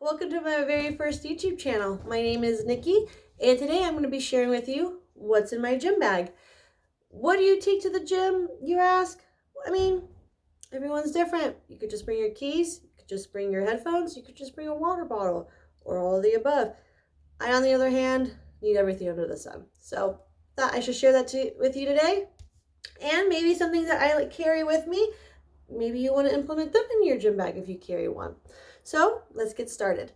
welcome to my very first YouTube channel. My name is Nikki, and today I'm going to be sharing with you what's in my gym bag. What do you take to the gym, you ask? I mean, everyone's different. You could just bring your keys, you could just bring your headphones, you could just bring a water bottle, or all of the above. I, on the other hand, need everything under the sun. So thought I should share that with you today, and maybe something that I carry with me. Maybe you want to implement them in your gym bag if you carry one. So let's get started.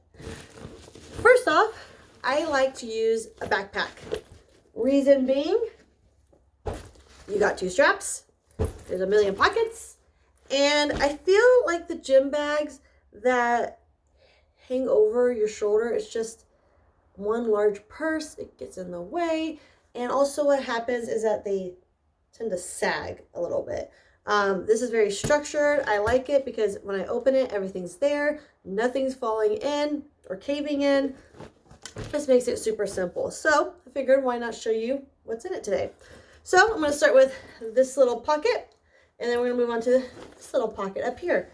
First off, I like to use a backpack. Reason being, you got 2 straps, there's a million pockets, and I feel like the gym bags that hang over your shoulder, it's just one large purse, it gets in the way, and also what happens is that they tend to sag a little bit. This is very structured. I like it because when I open it, everything's there. Nothing's falling in or caving in. This makes it super simple. So I figured why not show you what's in it today. So I'm going to start with this little pocket, and then we're going to move on to this little pocket up here.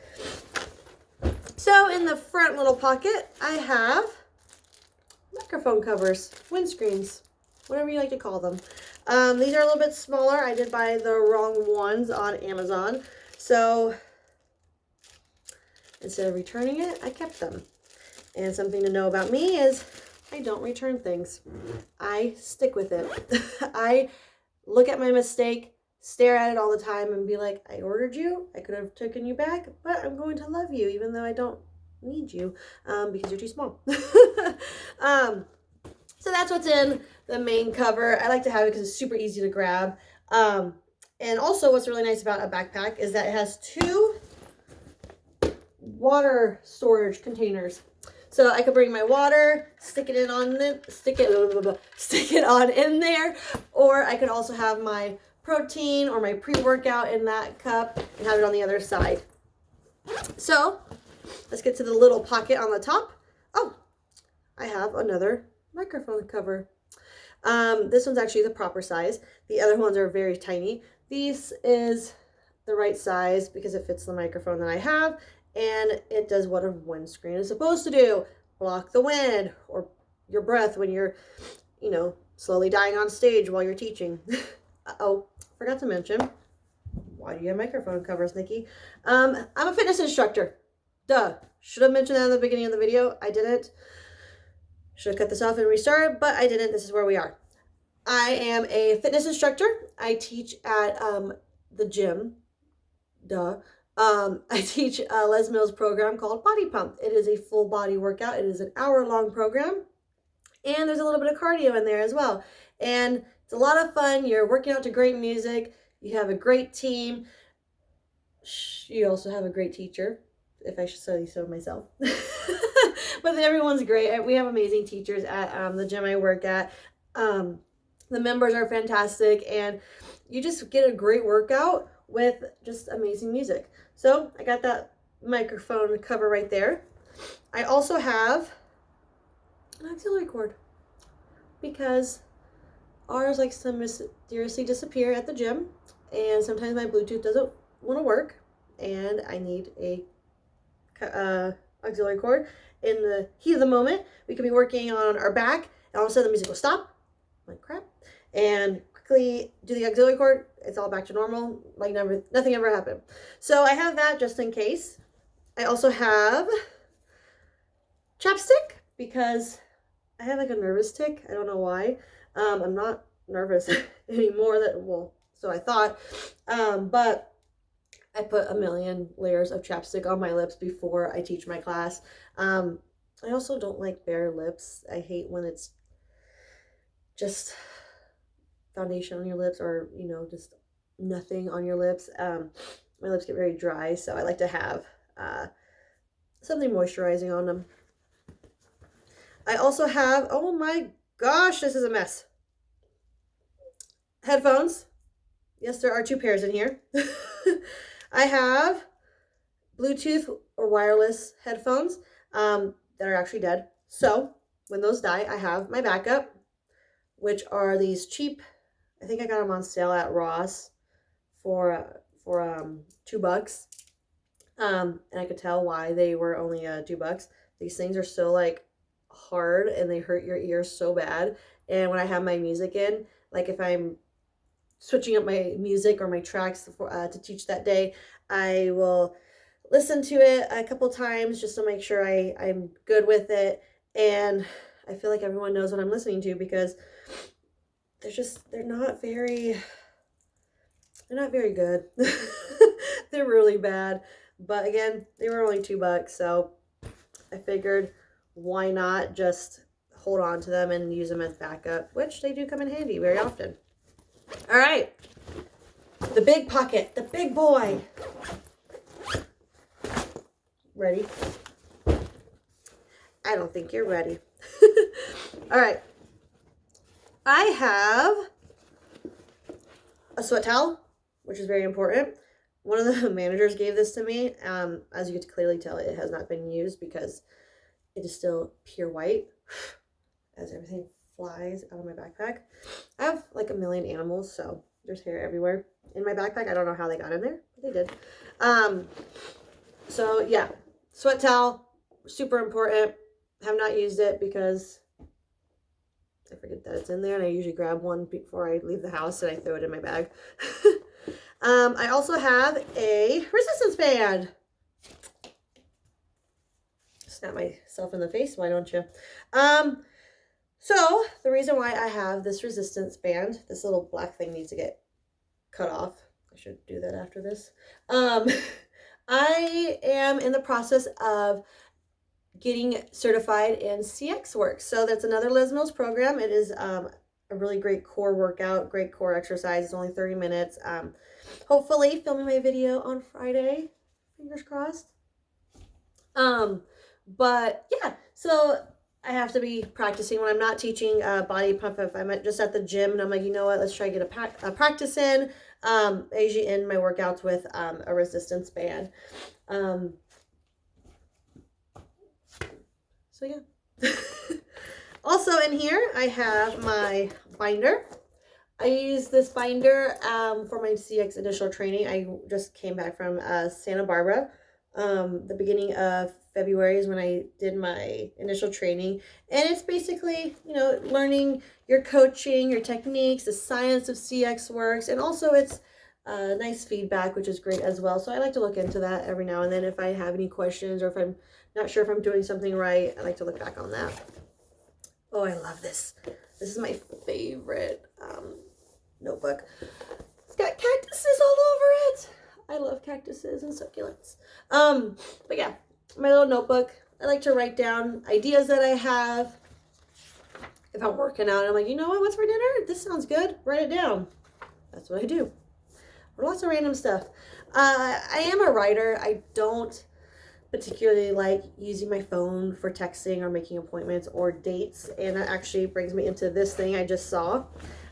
So in the front little pocket, I have microphone covers, windscreens, whatever you like to call them. These are a little bit smaller. I did buy the wrong ones on Amazon. So instead of returning it, I kept them. And something to know about me is I don't return things. I stick with it. I look at my mistake, stare at it all the time, and be like, I ordered you. I could have taken you back, but I'm going to love you, even though I don't need you because you're too small. So that's what's in the main cover. I like to have it because it's super easy to grab. And also what's really nice about a backpack is that it has 2 water storage containers. So I could bring my water, stick it on in there, or I could also have my protein or my pre-workout in that cup and have it on the other side. So let's get to the little pocket on the top. Oh, I have another microphone cover. This one's actually the proper size. The other ones are very tiny. This is the right size because it fits the microphone that I have, and it does what a windscreen is supposed to do: block the wind or your breath when you're, slowly dying on stage while you're teaching. Oh, forgot to mention, why do you have microphone covers, Nikki? I'm a fitness instructor. Duh. Should have mentioned that in the beginning of the video. I didn't. Should have cut this off and restarted, but I didn't. This is where we are. I am a fitness instructor. I teach at the gym. Duh. I teach Les Mills' program called Body Pump. It is a full body workout. It is an hour-long program, and there's a little bit of cardio in there as well. And it's a lot of fun. You're working out to great music. You have a great team. You also have a great teacher, if I should say so myself. But everyone's great. We have amazing teachers at the gym I work at. The members are fantastic, and you just get a great workout with just amazing music. So I got that microphone cover right there. I also have an auxiliary cord because ours likes to mysteriously disappear at the gym, and sometimes my Bluetooth doesn't want to work, and I need a auxiliary cord. In the heat of the moment, we could be working on our back, and all of a sudden the music will stop, like crap, and quickly do the auxiliary cord. It's all back to normal, like nothing ever happened. So I have that just in case. I also have chapstick because I have like a nervous tick. I don't know why. I'm not nervous anymore. So I thought, but I put a million layers of chapstick on my lips before I teach my class. I also don't like bare lips. I hate when it's just foundation on your lips or, just nothing on your lips. My lips get very dry, so I like to have something moisturizing on them. I also have, oh my gosh, this is a mess. Headphones. Yes, there are 2 pairs in here. I have Bluetooth or wireless headphones that are actually dead. So when those die, I have my backup, which are these cheap, I think I got them on sale at Ross for $2. And I could tell why they were only $2. These things are so like hard and they hurt your ears so bad. And when I have my music in, like if I'm switching up my music or my tracks for, to teach that day, I will listen to it a couple times just to make sure I'm good with it. And I feel like everyone knows what I'm listening to because they're not very good. They're really bad. But again, they were only $2, so I figured why not just hold on to them and use them as backup, which they do come in handy very often. All right, the big pocket, the big boy. Ready? I don't think you're ready. All right, I have a sweat towel, which is very important. One of the managers gave this to me. As you can clearly tell, it has not been used because it is still pure white as everything flies out of my backpack. I have like a million animals, so there's hair everywhere in my backpack. I don't know how they got in there, but they did. So yeah, sweat towel, super important. Have not used it because I forget that it's in there, and I usually grab one before I leave the house and I throw it in my bag. I also have a resistance band. Snap myself in the face, why don't you? So the reason why I have this resistance band, this little black thing needs to get cut off. I should do that after this. I am in the process of getting certified in CX work. So that's another Les Mills program. It is a really great core workout, great core exercise. It's only 30 minutes. Hopefully filming my video on Friday, fingers crossed. But yeah, so I have to be practicing when I'm not teaching body pump. If I'm just at the gym and I'm like, you know what, let's try to get a practice in. I usually end my workouts with a resistance band. So yeah. Also in here, I have my binder. I use this binder for my CX initial training. I just came back from Santa Barbara. The beginning of February is when I did my initial training. And it's basically, you know, learning your coaching, your techniques, the science of CX works. And also it's nice feedback, which is great as well. So I like to look into that every now and then if I have any questions or if I'm not sure if I'm doing something right. I like to look back on that. Oh, I love this. This is my favorite notebook. It's got cactuses all over it. I love cactuses and succulents. But yeah, my little notebook. I like to write down ideas that I have. If I'm working out, I'm like, you know what? What's for dinner? This sounds good. Write it down. That's what I do. Lots of random stuff. I am a writer. I don't particularly like using my phone for texting or making appointments or dates. And that actually brings me into this thing I just saw.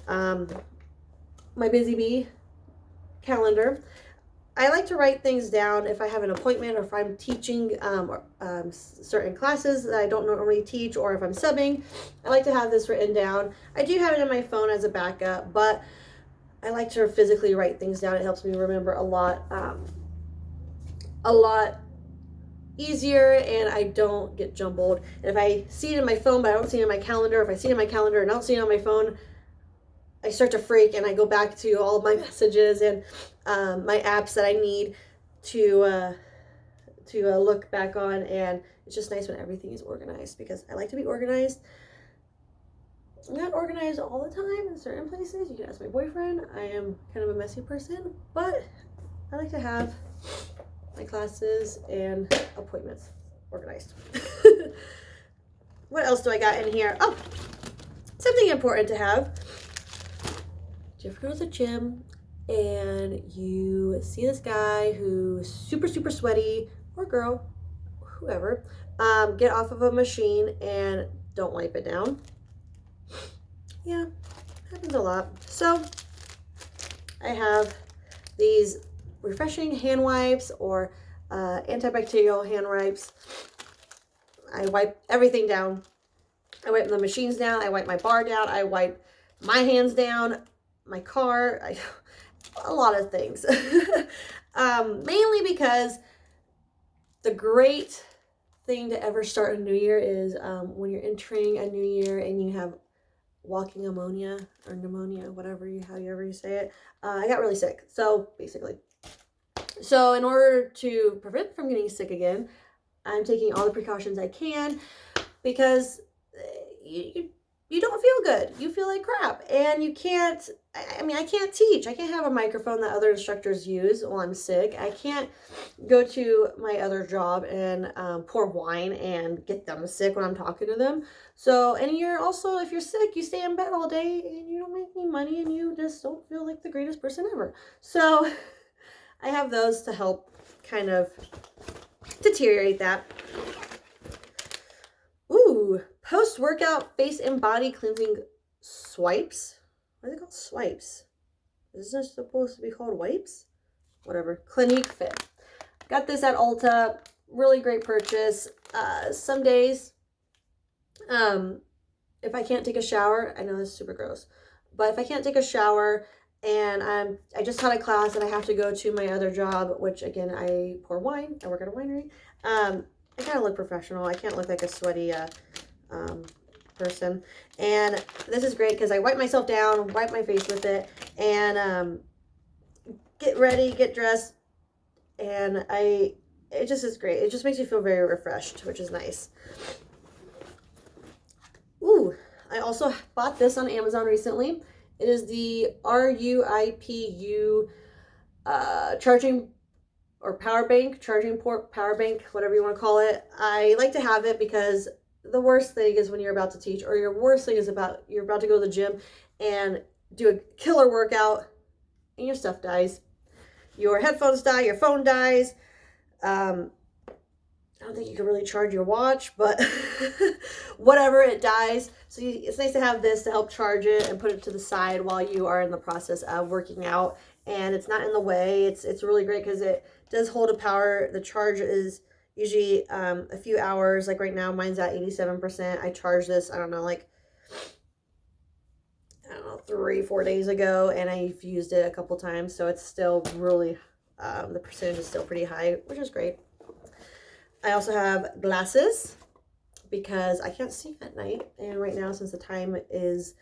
My Busy Bee calendar. I like to write things down if I have an appointment or if I'm teaching certain classes that I don't normally teach, or if I'm subbing. I like to have this written down. I do have it in my phone as a backup, but I like to physically write things down. It helps me remember a lot easier, and I don't get jumbled. And if I see it in my phone but I don't see it in my calendar, if I see it in my calendar and I don't see it on my phone, I start to freak and I go back to all of my messages and my apps that I need to look back on. And it's just nice when everything is organized, because I like to be organized. I'm not organized all the time in certain places. You can ask my boyfriend. I am kind of a messy person, but I like to have my classes and appointments organized. What else do I got in here? Oh, something important to have. Do you ever go to the gym and you see this guy who's super, super sweaty, or girl, whoever, get off of a machine and don't wipe it down? Yeah, happens a lot. So I have these refreshing hand wipes, or antibacterial hand wipes. I wipe everything down. I wipe the machines down. I wipe my bar down. I wipe my hands down, my car, a lot of things. Mainly because The great thing to ever start a new year is when you're entering a new year and you have walking ammonia or pneumonia, however you say it. I got really sick. So basically, in order to prevent from getting sick again, I'm taking all the precautions I can, because you don't feel good. You feel like crap, and you can't. I can't teach. I can't have a microphone that other instructors use while I'm sick. I can't go to my other job and pour wine and get them sick when I'm talking to them. So, and you're also, if you're sick, you stay in bed all day and you don't make any money and you just don't feel like the greatest person ever. So I have those to help kind of deteriorate that. Ooh, post-workout face and body cleansing swipes. Why are they called swipes? Isn't this supposed to be called wipes? Whatever. Clinique Fit. Got this at Ulta. Really great purchase. Some days, if I can't take a shower, I know this is super gross, but if I can't take a shower and I just had a class and I have to go to my other job, which again, I pour wine. I work at a winery. I gotta look professional. I can't look like a sweaty person. And this is great because I wipe myself down, wipe my face with it, and get ready, get dressed, and it just is great. It just makes you feel very refreshed, which is nice. Ooh, I also bought this on Amazon recently. It is the RUIPU charging or charging port, power bank, whatever you want to call it. I like to have it because the worst thing is when you're about to teach, or your worst thing is you're about to go to the gym and do a killer workout and your stuff dies. Your headphones die, your phone dies. I don't think you can really charge your watch, but whatever, it dies. So it's nice to have this to help charge it and put it to the side while you are in the process of working out. And it's not in the way. It's really great because it does hold a power. The charge is usually a few hours. Like right now, mine's at 87%. I charged this, I don't know, 3-4 days ago, and I've used it a couple times. So it's still really, the percentage is still pretty high, which is great. I also have glasses because I can't see at night. And right now, since the time it's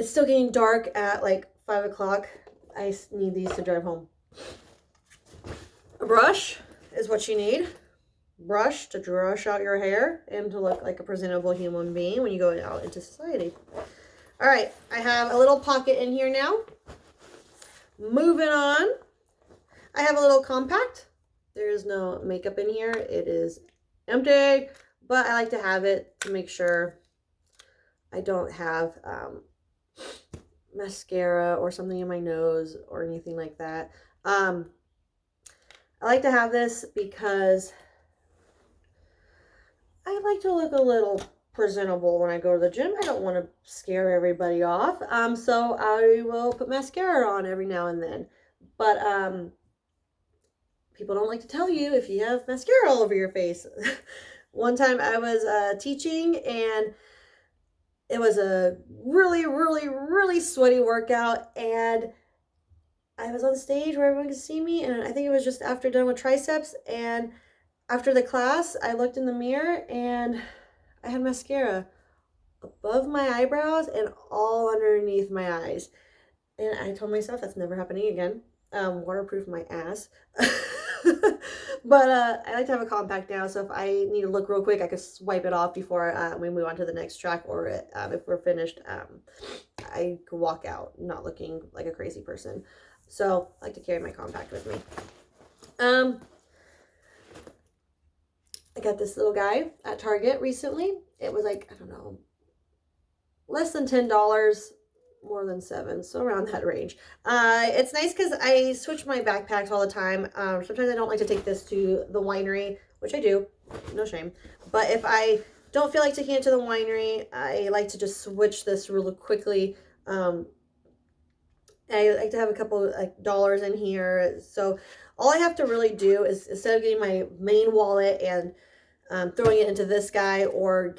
still getting dark at like 5 o'clock, I need these to drive home. A brush is what you need. Brush to brush out your hair and to look like a presentable human being when you go out into society. All right, I have a little pocket in here now. Moving on, I have a little compact. There is no makeup in here. It is empty, but I like to have it to make sure I don't have mascara or something in my nose or anything like that. I like to have this because I like to look a little presentable when I go to the gym. I don't want to scare everybody off. So I will put mascara on every now and then. But people don't like to tell you if you have mascara all over your face. One time I was teaching, and it was a really, really, really sweaty workout, and I was on stage where everyone could see me, and I think it was just after done with triceps, and after the class, I looked in the mirror, and I had mascara above my eyebrows and all underneath my eyes. And I told myself that's never happening again. Waterproof my ass. But I like to have a compact now, so if I need to look real quick, I could swipe it off before we move on to the next track, or if we're finished, I could walk out not looking like a crazy person. So I like to carry my compact with me. I got this little guy at Target recently. It was like, I don't know, less than $10, more than $7, so around that range. It's nice because I switch my backpacks all the time. Sometimes I don't like to take this to the winery, which I do, no shame. But if I don't feel like taking it to the winery, I like to just switch this really quickly. I like to have a couple dollars in here. So all I have to really do is, instead of getting my main wallet and throwing it into this guy, or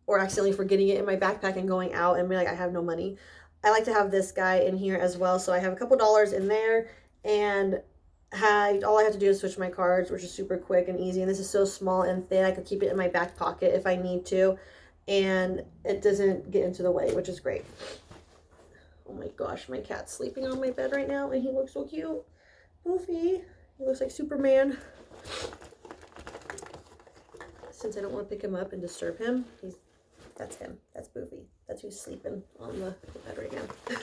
accidentally forgetting it in my backpack and going out and be like, I have no money, I like to have this guy in here as well. So I have a couple dollars in there, and all I have to do is switch my cards, which is super quick and easy. And this is so small and thin, I could keep it in my back pocket if I need to. And it doesn't get into the way, which is great. Oh my gosh, my cat's sleeping on my bed right now, and he looks so cute. Boofy. He looks like Superman. Since I don't want to pick him up and disturb him, that's him. That's Boofy. That's who's sleeping on the bed right now.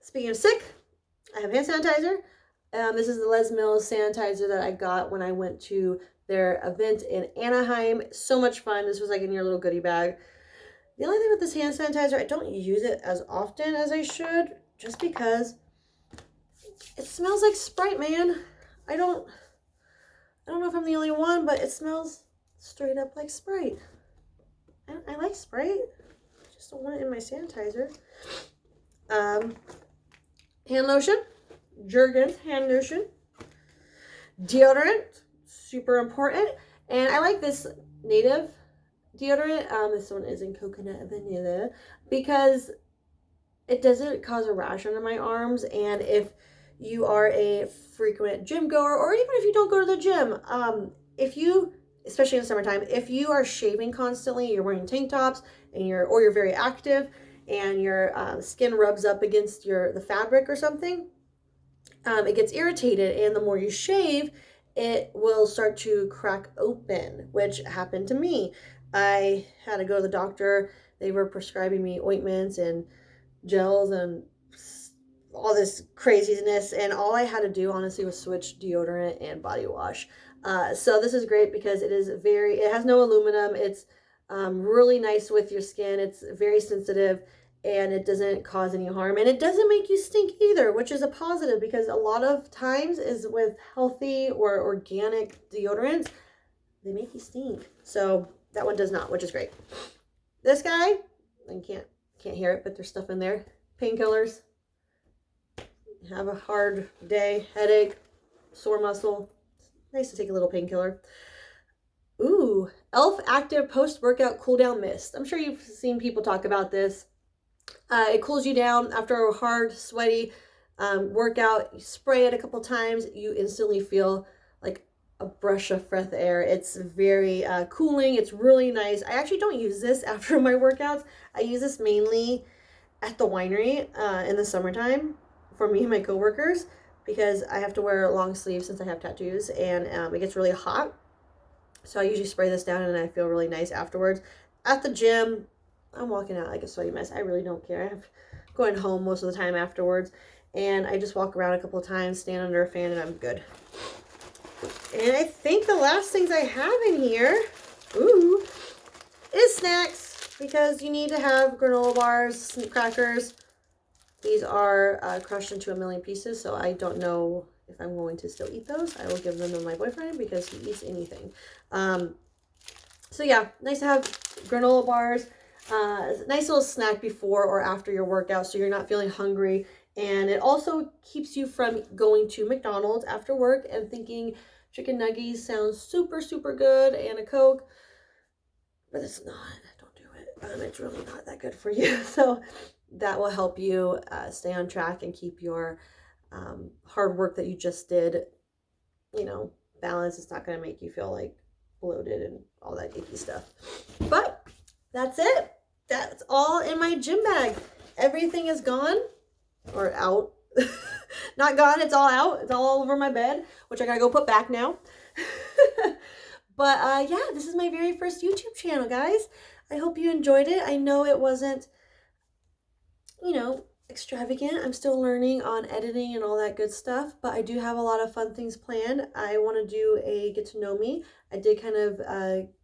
Speaking of sick, I have hand sanitizer. This is the Les Mills sanitizer that I got when I went to their event in Anaheim. So much fun. This was like in your little goodie bag. The only thing with this hand sanitizer, I don't use it as often as I should, just because it smells like Sprite, man. I don't know if I'm the only one, but it smells straight up like Sprite. I like Sprite. I just don't want it in my sanitizer. Hand lotion. Jergens hand lotion. Deodorant. Super important. And I like this Native deodorant. This one is in coconut vanilla because it doesn't cause a rash under my arms. And if you are a frequent gym goer, or even if you don't go to the gym, especially in the summertime, if you are shaving constantly, you're wearing tank tops, and you're very active, and your skin rubs up against the fabric or something, it gets irritated, and the more you shave, it will start to crack open, which happened to me. I had to go to the doctor. They were prescribing me ointments and gels and all this craziness, and all I had to do honestly was switch deodorant and body wash. So this is great because it has no aluminum. It's really nice with your skin. It's very sensitive, and it doesn't cause any harm, and it doesn't make you stink either, which is a positive, because a lot of times is with healthy or organic deodorants, they make you stink. So that one does not, which is great. This guy, I can't hear it, but there's stuff in there. Painkillers. Have a hard day, headache, sore muscle. Nice to take a little painkiller. Ooh, Elf Active Post-Workout Cooldown Mist. I'm sure you've seen people talk about this. It cools you down after a hard, sweaty workout. You spray it a couple times, you instantly feel like a brush of fresh air. It's very cooling. It's really nice. I actually don't use this after my workouts. I use this mainly at the winery in the summertime for me and my coworkers, because I have to wear long sleeves since I have tattoos, and it gets really hot. So I usually spray this down, and I feel really nice afterwards. At the gym, I'm walking out like a sweaty mess. I really don't care. I'm going home most of the time afterwards, and I just walk around a couple of times, stand under a fan, and I'm good. And I think the last things I have in here, is snacks, because you need to have granola bars, crackers. These are crushed into a million pieces, so I don't know if I'm going to still eat those. I will give them to my boyfriend because he eats anything. So yeah, nice to have granola bars. Nice little snack before or after your workout, so you're not feeling hungry. And it also keeps you from going to McDonald's after work and thinking chicken nuggets sounds super, super good and a Coke. But it's not. Don't do it. It's really not that good for you. So that will help you stay on track and keep your hard work that you just did, balanced. It's not going to make you feel like bloated and all that icky stuff. But that's it. That's all in my gym bag. Everything is gone or out. Not gone. It's all out. It's all over my bed, which I got to go put back now. But yeah, this is my very first YouTube channel, guys. I hope you enjoyed it. I know it wasn't, extravagant. I'm still learning on editing and all that good stuff, but I do have a lot of fun things planned. I want to do a get to know me. I did kind of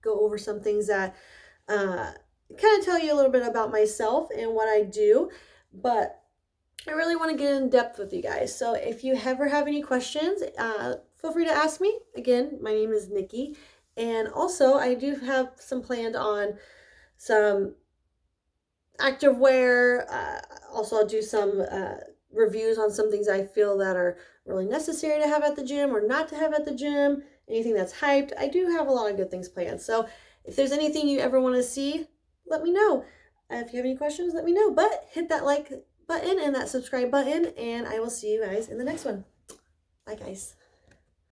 go over some things that kind of tell you a little bit about myself and what I do, but I really want to get in depth with you guys. So if you ever have any questions, feel free to ask me. Again, my name is Nikki, and also I do have some planned on some active wear. Also, I'll do some reviews on some things I feel that are really necessary to have at the gym or not to have at the gym. Anything that's hyped. I do have a lot of good things planned. So if there's anything you ever want to see, let me know. If you have any questions, let me know. But hit that like button and that subscribe button, and I will see you guys in the next one. Bye, guys.